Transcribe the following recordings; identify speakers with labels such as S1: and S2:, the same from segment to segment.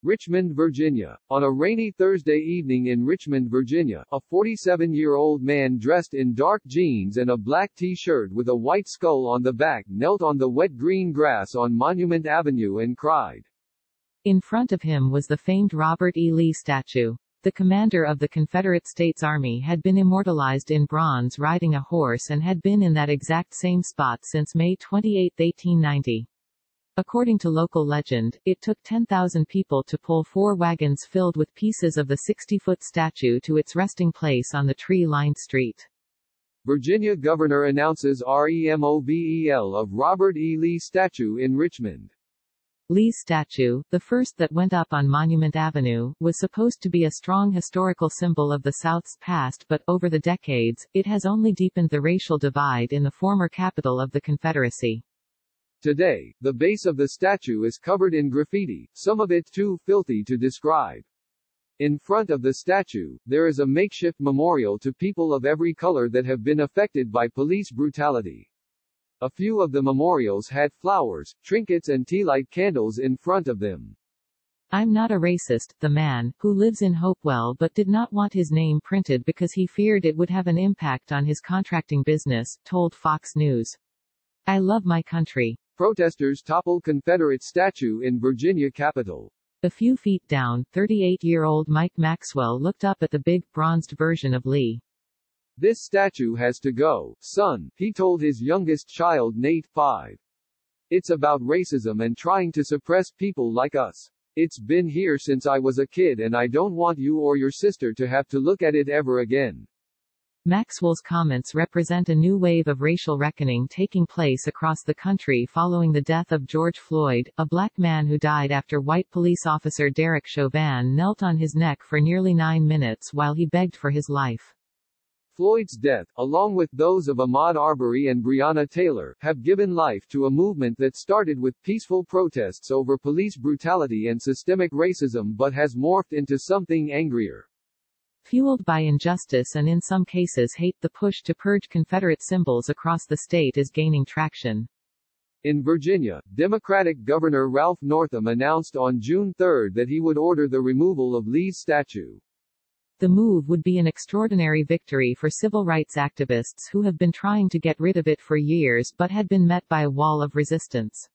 S1: Richmond, Virginia. On a rainy Thursday evening in Richmond, Virginia, a 47-year-old man dressed in dark jeans and a black t-shirt with a white skull on the back knelt on the wet green grass on Monument Avenue and cried.
S2: In front of him was the famed Robert E. Lee statue. The commander of the Confederate States Army had been immortalized in bronze riding a horse and had been in that exact same spot since May 28, 1890. According to local legend, it took 10,000 people to pull 4 wagons filled with pieces of the 60-foot statue to its resting place on the tree-lined street.
S1: Virginia governor announces removal of Robert E. Lee statue in Richmond.
S2: Lee's statue, the first that went up on Monument Avenue, was supposed to be a strong historical symbol of the South's past, but, over the decades, it has only deepened the racial divide in the former capital of the Confederacy.
S1: Today, the base of the statue is covered in graffiti, some of it too filthy to describe. In front of the statue, there is a makeshift memorial to people of every color that have been affected by police brutality. A few of the memorials had flowers, trinkets and tea-light candles in front of them.
S2: "I'm not a racist," the man, who lives in Hopewell but did not want his name printed because he feared it would have an impact on his contracting business, told Fox News. "I love my country."
S1: Protesters topple Confederate statue in Virginia Capitol.
S2: A few feet down, 38-year-old Mike Maxwell looked up at the big, bronzed version of Lee.
S1: "This statue has to go, son," he told his youngest child Nate, 5. "It's about racism and trying to suppress people like us. It's been here since I was a kid and I don't want you or your sister to have to look at it ever again."
S2: Maxwell's comments represent a new wave of racial reckoning taking place across the country following the death of George Floyd, a black man who died after white police officer Derek Chauvin knelt on his neck for nearly 9 minutes while he begged for his life.
S1: Floyd's death, along with those of Ahmaud Arbery and Breonna Taylor, have given life to a movement that started with peaceful protests over police brutality and systemic racism but has morphed into something angrier.
S2: Fueled by injustice and in some cases hate, the push to purge Confederate symbols across the state is gaining traction.
S1: In Virginia, Democratic Governor Ralph Northam announced on June 3 that he would order the removal of Lee's statue.
S2: The move would be an extraordinary victory for civil rights activists who have been trying to get rid of it for years but had been met by a wall of resistance.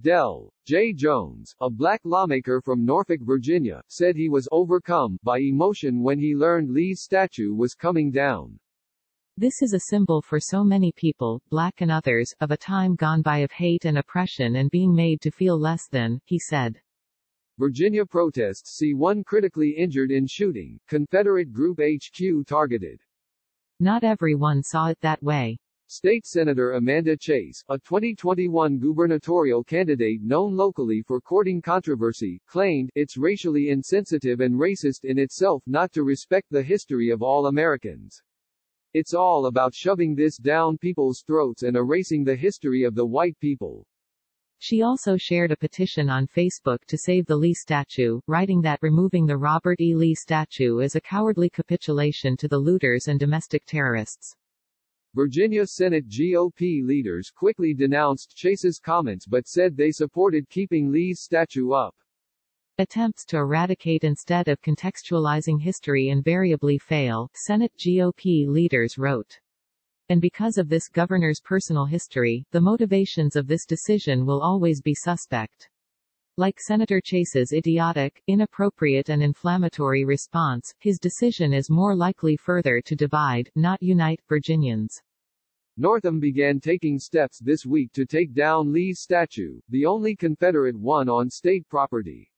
S1: Del J. Jones, a black lawmaker from Norfolk, Virginia, said he was overcome by emotion when he learned Lee's statue was coming down.
S2: "This is a symbol for so many people, black and others, of a time gone by of hate and oppression and being made to feel less than," he said.
S1: Virginia protests see one critically injured in shooting, Confederate Group HQ targeted.
S2: Not everyone saw it that way.
S1: State Senator Amanda Chase, a 2021 gubernatorial candidate known locally for courting controversy, claimed, "It's racially insensitive and racist in itself not to respect the history of all Americans. It's all about shoving this down people's throats and erasing the history of the white people."
S2: She also shared a petition on Facebook to save the Lee statue, writing that removing the Robert E. Lee statue is a cowardly capitulation to the looters and domestic terrorists.
S1: Virginia Senate GOP leaders quickly denounced Chase's comments but said they supported keeping Lee's statue up.
S2: Attempts to eradicate instead of contextualizing history invariably fail, Senate GOP leaders wrote. And because of this governor's personal history, the motivations of this decision will always be suspect. Like Senator Chase's idiotic, inappropriate and inflammatory response, his decision is more likely further to divide, not unite, Virginians.
S1: Northam began taking steps this week to take down Lee's statue, the only Confederate one on state property.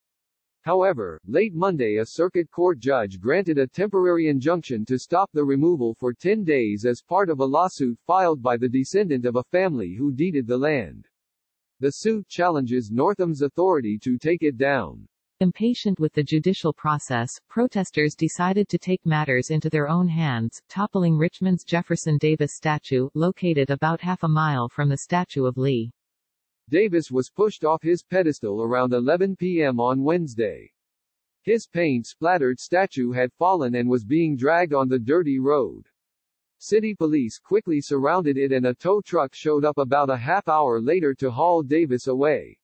S1: However, late Monday a circuit court judge granted a temporary injunction to stop the removal for 10 days as part of a lawsuit filed by the descendant of a family who deeded the land. The suit challenges Northam's authority to take it down.
S2: Impatient with the judicial process, protesters decided to take matters into their own hands, toppling Richmond's Jefferson Davis statue, located about half a mile from the statue of Lee.
S1: Davis was pushed off his pedestal around 11 p.m. on Wednesday. His paint-splattered statue had fallen and was being dragged on the dirty road. City police quickly surrounded it and a tow truck showed up about a half hour later to haul Davis away.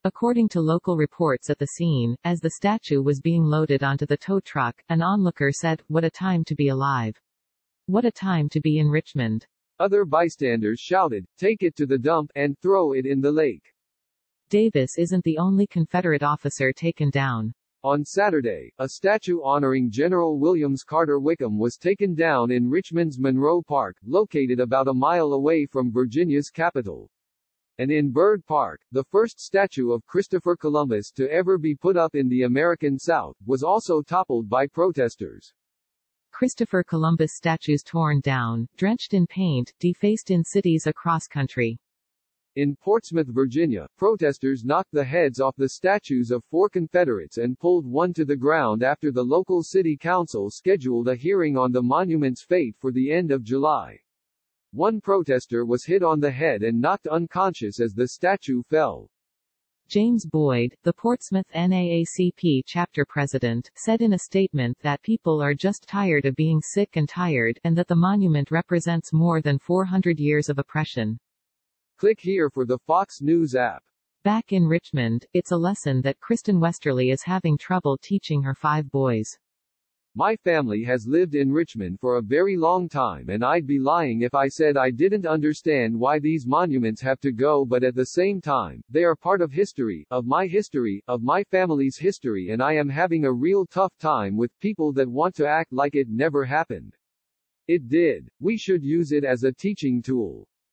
S2: According to local reports at the scene, as the statue was being loaded onto the tow truck, an onlooker said, "What a time to be alive. What a time to be in Richmond."
S1: Other bystanders shouted, "Take it to the dump, and throw it in the lake."
S2: Davis isn't the only Confederate officer taken down.
S1: On Saturday, a statue honoring General Williams Carter Wickham was taken down in Richmond's Monroe Park, located about a mile away from Virginia's capital. And in Byrd Park, the first statue of Christopher Columbus to ever be put up in the American South, was also toppled by protesters.
S2: Christopher Columbus statues torn down, drenched in paint, defaced in cities across country.
S1: In Portsmouth, Virginia, protesters knocked the heads off the statues of 4 Confederates and pulled one to the ground after the local city council scheduled a hearing on the monument's fate for the end of July. One protester was hit on the head and knocked unconscious as the statue fell.
S2: James Boyd, the Portsmouth NAACP chapter president, said in a statement that people are just tired of being sick and tired, and that the monument represents more than 400 years of oppression.
S1: Click here for the Fox News app.
S2: Back in Richmond, it's a lesson that Kristen Westerly is having trouble teaching her 5 boys.
S1: My family has lived in Richmond for a very long time, and I'd be lying if I said I didn't understand why these monuments have to go, but at the same time, they are part of history, of my family's history, and I am having a real tough time with people that want to act like it never happened. It did. We should use it as a teaching tool.